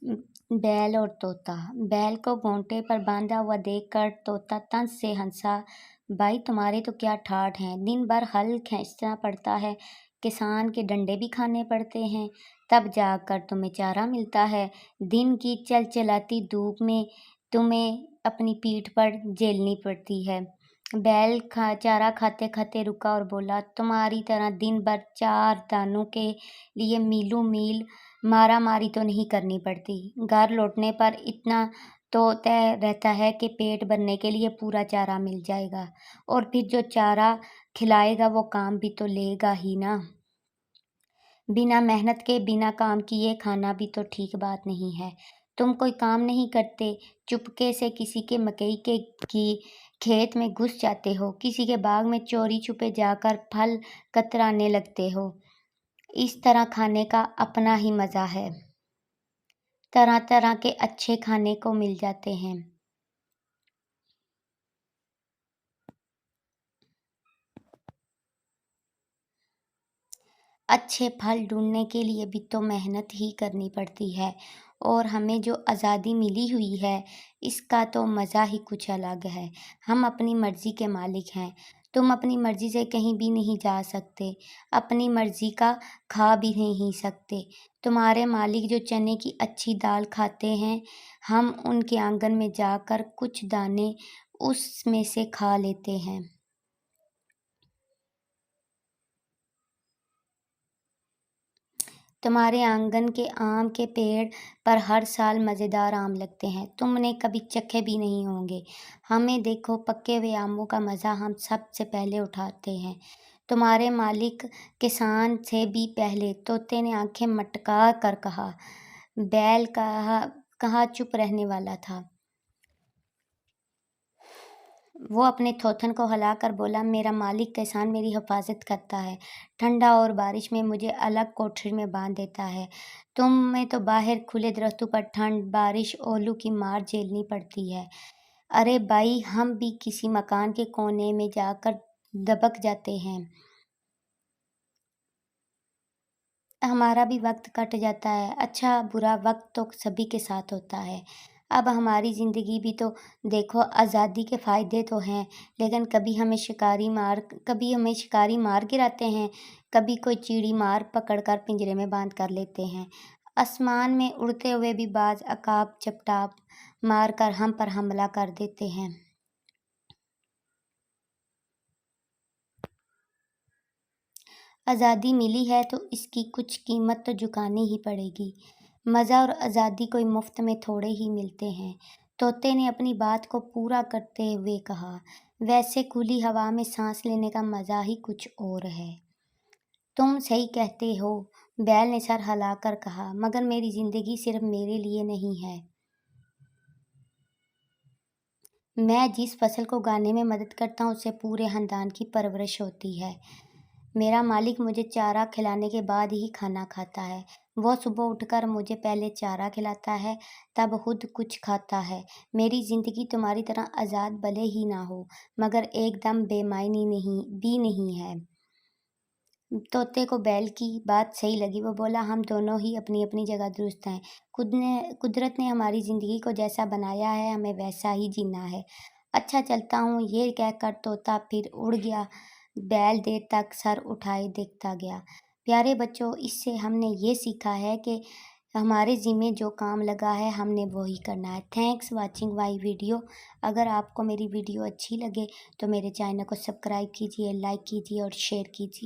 बैल और तोता। बैल को गोंटे पर बांधा हुआ देखकर तोता तंज से हंसा। भाई तुम्हारे तो क्या ठाठ हैं, दिन भर हल खींचना पड़ता है, किसान के डंडे भी खाने पड़ते हैं, तब जाकर तुम्हें चारा मिलता है। दिन की चलचलाती धूप में तुम्हें अपनी पीठ पर झेलनी पड़ती है। बैल चारा खाते खाते रुका और बोला, तुम्हारी तरह दिन भर 4 दानों के लिए मीलों मील मारा मारी तो नहीं करनी पड़ती। घर लौटने पर इतना तो तय रहता है कि पेट भरने के लिए पूरा चारा मिल जाएगा, और फिर जो चारा खिलाएगा वो काम भी तो लेगा ही ना। बिना मेहनत के बिना काम किए खाना भी तो ठीक बात नहीं है। तुम कोई काम नहीं करते, चुपके से किसी के मकई के की खेत में घुस जाते हो, किसी के बाग में चोरी छुपे जाकर फल कतराने लगते हो। इस तरह खाने का अपना ही मज़ा है। तरह तरह के अच्छे खाने को मिल जाते हैं। अच्छे फल ढूंढने के लिए भी तो मेहनत ही करनी पड़ती है, और हमें जो आज़ादी मिली हुई है इसका तो मज़ा ही कुछ अलग है। हम अपनी मर्ज़ी के मालिक हैं। तुम अपनी मर्ज़ी से कहीं भी नहीं जा सकते, अपनी मर्ज़ी का खा भी नहीं सकते। तुम्हारे मालिक जो चने की अच्छी दाल खाते हैं, हम उनके आंगन में जाकर कुछ दाने उसमें से खा लेते हैं। तुम्हारे आंगन के आम के पेड़ पर हर साल मज़ेदार आम लगते हैं, तुमने कभी चखे भी नहीं होंगे। हमें देखो, पके हुए आमों का मज़ा हम सबसे पहले उठाते हैं। तुम्हारे मालिक किसान से भी पहले, तोते ने आंखें मटका कर कहा। बैल कहाँ चुप रहने वाला था। वो अपने थोथन को हिलाकर बोला, मेरा मालिक किसान मेरी हिफाजत करता है, ठंडा और बारिश में मुझे अलग कोठरी में बांध देता है। तुम्हें तो बाहर खुले दरख्तों पर ठंड, बारिश, ओलू की मार झेलनी पड़ती है। अरे भाई, हम भी किसी मकान के कोने में जाकर दबक जाते हैं, हमारा भी वक्त कट जाता है। अच्छा बुरा वक्त तो सभी के साथ होता है। अब हमारी ज़िंदगी भी तो देखो, आज़ादी के फ़ायदे तो हैं, लेकिन कभी हमें शिकारी मार गिराते हैं, कभी कोई चिड़ी मार पकड़ कर पिंजरे में बांध कर लेते हैं। आसमान में उड़ते हुए भी बाज अकाब चपटाप मार कर हम पर हमला कर देते हैं। आज़ादी मिली है तो इसकी कुछ कीमत तो चुकानी ही पड़ेगी। मज़ा और आज़ादी कोई मुफ्त में थोड़े ही मिलते हैं। तोते ने अपनी बात को पूरा करते हुए कहा, वैसे खुली हवा में सांस लेने का मज़ा ही कुछ और है। तुम सही कहते हो, बैल ने सर हिलाकर कहा, मगर मेरी ज़िंदगी सिर्फ मेरे लिए नहीं है। मैं जिस फसल को उगाने में मदद करता हूँ उससे पूरे खानदान की परवरिश होती है। मेरा मालिक मुझे चारा खिलाने के बाद ही खाना खाता है। वो सुबह उठकर मुझे पहले चारा खिलाता है, तब खुद कुछ खाता है। मेरी ज़िंदगी तुम्हारी तरह आज़ाद भले ही ना हो, मगर एकदम बेमायनी नहीं है। तोते को बैल की बात सही लगी। वो बोला, हम दोनों ही अपनी अपनी जगह दुरुस्त हैं। कुदरत ने हमारी ज़िंदगी को जैसा बनाया है, हमें वैसा ही जीना है। अच्छा चलता हूँ, ये कहकर तोता फिर उड़ गया। बैल देर तक सर उठाए देखता गया। प्यारे बच्चों, इससे हमने ये सीखा है कि हमारे ज़िम्मे जो काम लगा है हमने वो ही करना है। Thanks watching my video. अगर आपको मेरी वीडियो अच्छी लगे तो मेरे चैनल को सब्सक्राइब कीजिए, लाइक कीजिए और शेयर कीजिए।